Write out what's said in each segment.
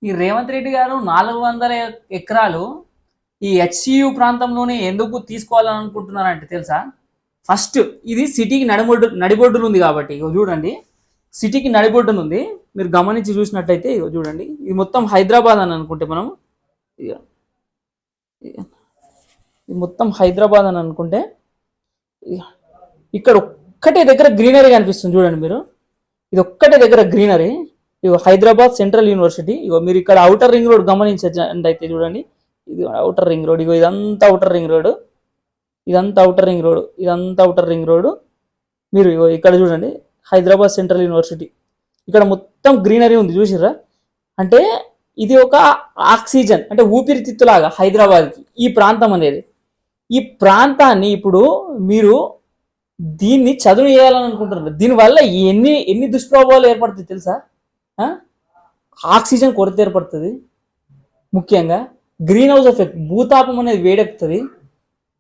ఈ రేవంత్ రెడ్డి గారు 400 ఎకరాలు ఈ హెచ్సియు ప్రాంతంలోనే ఎందుకు తీసుకోవాలని అనుకుంటున్నారంటే తెలుసా? ఫస్ట్ ఇది సిటీకి నడిబొడ్డున ఉంది కాబట్టి ఇగో చూడండి, సిటీకి నడిబొడ్డున ఉంది. మీరు గమనించి చూసినట్టయితే ఇగో చూడండి, ఇది మొత్తం హైదరాబాద్ అని అనుకుంటే మనం ఇగ ఇది మొత్తం హైదరాబాద్ అని అనుకుంటే ఇక్కడ ఒక్కటే దగ్గర గ్రీనరీ కనిపిస్తుంది చూడండి మీరు. ఇది ఒక్కటే దగ్గర గ్రీనరీ. ఇగో హైదరాబాద్ సెంట్రల్ యూనివర్సిటీ. ఇగో మీరు ఇక్కడ అవుటర్ రింగ్ రోడ్ గమనించండి అయితే చూడండి, ఇది అవుటర్ రింగ్ రోడ్. ఇగో ఇదంతా అవుటర్ రింగ్ రోడ్, ఇదంతా అవుటర్ రింగ్ రోడ్, ఇదంతా అవుటర్ రింగ్ రోడ్. మీరు ఇగో ఇక్కడ చూడండి, హైదరాబాద్ సెంట్రల్ యూనివర్సిటీ. ఇక్కడ మొత్తం గ్రీనరీ ఉంది చూసిర్రా? అంటే ఇది ఒక ఆక్సిజన్, అంటే ఊపిరితిత్తులాగా హైదరాబాద్కి ఈ ప్రాంతం అనేది. ఈ ప్రాంతాన్ని ఇప్పుడు మీరు దీన్ని చదువు చేయాలని అనుకుంటున్నారు. దీనివల్ల ఎన్ని ఎన్ని దుష్ప్రభావాలు ఏర్పడుతుంది తెలుసా? ఆక్సిజన్ కొరత ఏర్పడుతుంది, ముఖ్యంగా గ్రీన్ హౌస్ ఎఫెక్ట్, భూతాపం అనేది వేడెక్కుతుంది.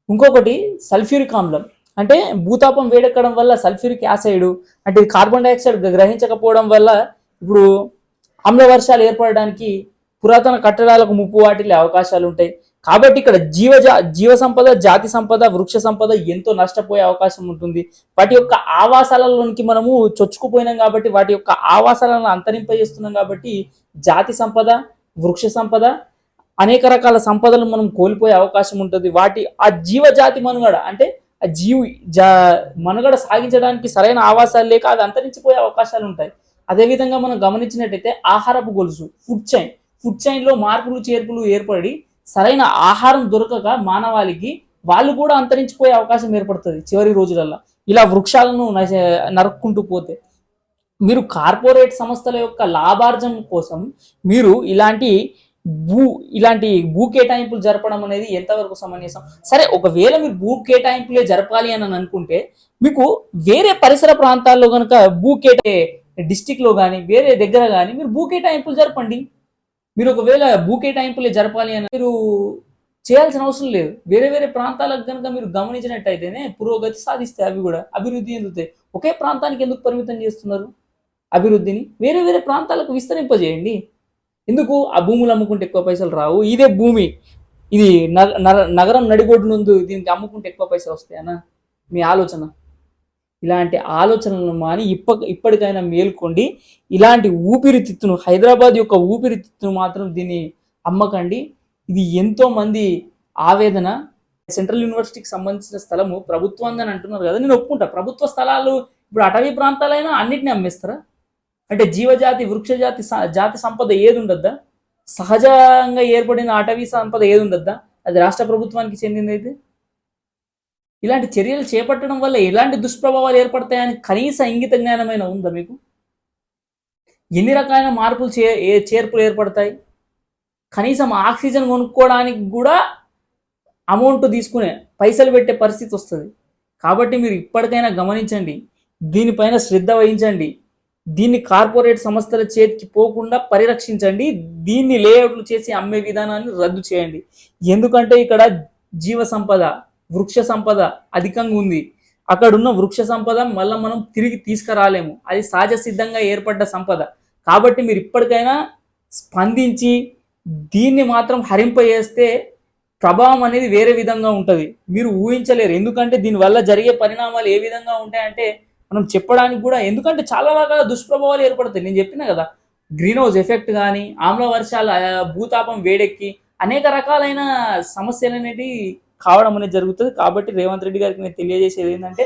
ఇంకొకటి సల్ఫ్యూరిక్ ఆమ్లం, అంటే భూతాపం వేడెక్కడం వల్ల సల్ఫ్యూరిక్ యాసైడ్ అంటే కార్బన్ డైఆక్సైడ్ గ్రహించకపోవడం వల్ల ఇప్పుడు ఆమ్ల వర్షాలు ఏర్పడడానికి, పురాతన కట్టడాలకు ముప్పు వాటిల్లే అవకాశాలు ఉంటాయి. కాబట్టి ఇక్కడ జీవ సంపద, జాతి సంపద, వృక్ష సంపద ఎంతో నష్టపోయే అవకాశం ఉంటుంది. వాటి యొక్క ఆవాసాలలోనికి మనము చొచ్చుకుపోయినాం కాబట్టి, వాటి యొక్క ఆవాసాలను అంతరింపజేస్తున్నాం కాబట్టి జాతి సంపద, వృక్ష సంపద, అనేక రకాల సంపదలు మనం కోల్పోయే అవకాశం ఉంటుంది. ఆ జీవజాతి మనుగడ, అంటే ఆ మనుగడ సాగించడానికి సరైన ఆవాసాలు లేక అది అంతరించిపోయే అవకాశాలు ఉంటాయి. అదేవిధంగా మనం గమనించినట్టయితే ఆహారపు గొలుసు, ఫుడ్ చైన్లో మార్పులు చేర్పులు ఏర్పడి సరైన ఆహారం దొరకక మానవాళికి వాళ్ళు కూడా అంతరించిపోయే అవకాశం ఏర్పడుతుంది చివరి రోజులలో. ఇలా వృక్షాలను నరుక్కుంటూ పోతే మీరు కార్పొరేట్ సంస్థల యొక్క లాభార్జన కోసం మీరు ఇలాంటి భూ కేటాయింపులు జరపడం అనేది ఎంతవరకు సమంజసం? సరే, ఒకవేళ మీరు భూ కేటాయింపులే జరపాలి అని అనుకుంటే మీకు వేరే పరిసర ప్రాంతాల్లో కనుక డిస్టిక్ లో కానీ వేరే దగ్గర కానీ మీరు భూ కేటాయింపులు జరపండి. మీరు ఒకవేళ భూ కేటాయింపులే జరపాలి అని మీరు చేయాల్సిన అవసరం లేదు. వేరే వేరే ప్రాంతాలకు కనుక మీరు గమనించినట్టయితేనే పురోగతి సాధిస్తాయి, అవి కూడా అభివృద్ధి చెందుతాయి. ఒకే ప్రాంతానికి ఎందుకు పరిమితం చేస్తున్నారు అభివృద్ధిని? వేరే వేరే ప్రాంతాలకు విస్తరింపజేయండి. ఎందుకు ఆ భూములు అమ్ముకుంటే ఎక్కువ పైసలు రావు? ఇదే భూమి, ఇది నగరం నడిబొడ్డునుందు, దీనికి అమ్ముకుంటే ఎక్కువ పైసలు వస్తాయనా మీ ఆలోచన? ఇలాంటి ఆలోచనలను మాని ఇప్పటికైనా మేల్కోండి. ఇలాంటి ఊపిరితిత్తును, హైదరాబాద్ యొక్క ఊపిరితిత్తును మాత్రం దీన్ని అమ్మకండి. ఇది ఎంతో మంది ఆవేదన. సెంట్రల్ యూనివర్సిటీకి సంబంధించిన స్థలము ప్రభుత్వాన్ని అని అంటున్నారు కదా, నేను ఒప్పుకుంటా. ప్రభుత్వ స్థలాలు ఇప్పుడు అటవీ ప్రాంతాలైనా అన్నిటిని అమ్మేస్తారా? అంటే జీవజాతి, వృక్షజాతి, జాతి సంపద ఏది ఉండద్దా? సహజంగా ఏర్పడిన అటవీ సంపద ఏది ఉండద్దా? అది రాష్ట్ర ప్రభుత్వానికి చెందింది. అయితే ఇలాంటి చర్యలు చేపట్టడం వల్ల ఎలాంటి దుష్ప్రభావాలు ఏర్పడతాయని కనీస ఇంగిత జ్ఞానమైన ఉందా మీకు? ఎన్ని రకాలైన మార్పులు చేర్పులు ఏర్పడతాయి? కనీసం ఆక్సిజన్ కొనుక్కోవడానికి కూడా అమౌంట్ తీసుకునే పైసలు పెట్టే పరిస్థితి వస్తుంది. కాబట్టి మీరు ఇప్పటికైనా గమనించండి, దీనిపైన శ్రద్ధ వహించండి. దీన్ని కార్పొరేట్ సంస్థల చేతికి పోకుండా పరిరక్షించండి. దీన్ని లేఅవుట్లు చేసి అమ్మే విధానాన్ని రద్దు చేయండి. ఎందుకంటే ఇక్కడ జీవ సంపద, వృక్ష సంపద అధికంగా ఉంది. అక్కడున్న వృక్ష సంపద మళ్ళీ మనం తిరిగి తీసుకురాలేము, అది సహజ సిద్ధంగా ఏర్పడ్డ సంపద. కాబట్టి మీరు ఇప్పటికైనా స్పందించి దీన్ని మాత్రం హరింపజేస్తే ప్రభావం అనేది వేరే విధంగా ఉంటుంది, మీరు ఊహించలేరు. ఎందుకంటే దీనివల్ల జరిగే పరిణామాలు ఏ విధంగా ఉంటాయంటే మనం చెప్పడానికి కూడా, ఎందుకంటే చాలా రకాల దుష్ప్రభావాలు ఏర్పడతాయి. నేను చెప్పిన కదా, గ్రీన్ హౌస్ ఎఫెక్ట్ కానీ, ఆమ్ల వర్షాలు, భూతాపం వేడెక్కి అనేక రకాలైన సమస్యలు అనేవి కావడం అనేది జరుగుతుంది. కాబట్టి రేవంత్ రెడ్డి గారికి నేను తెలియజేసేది ఏంటంటే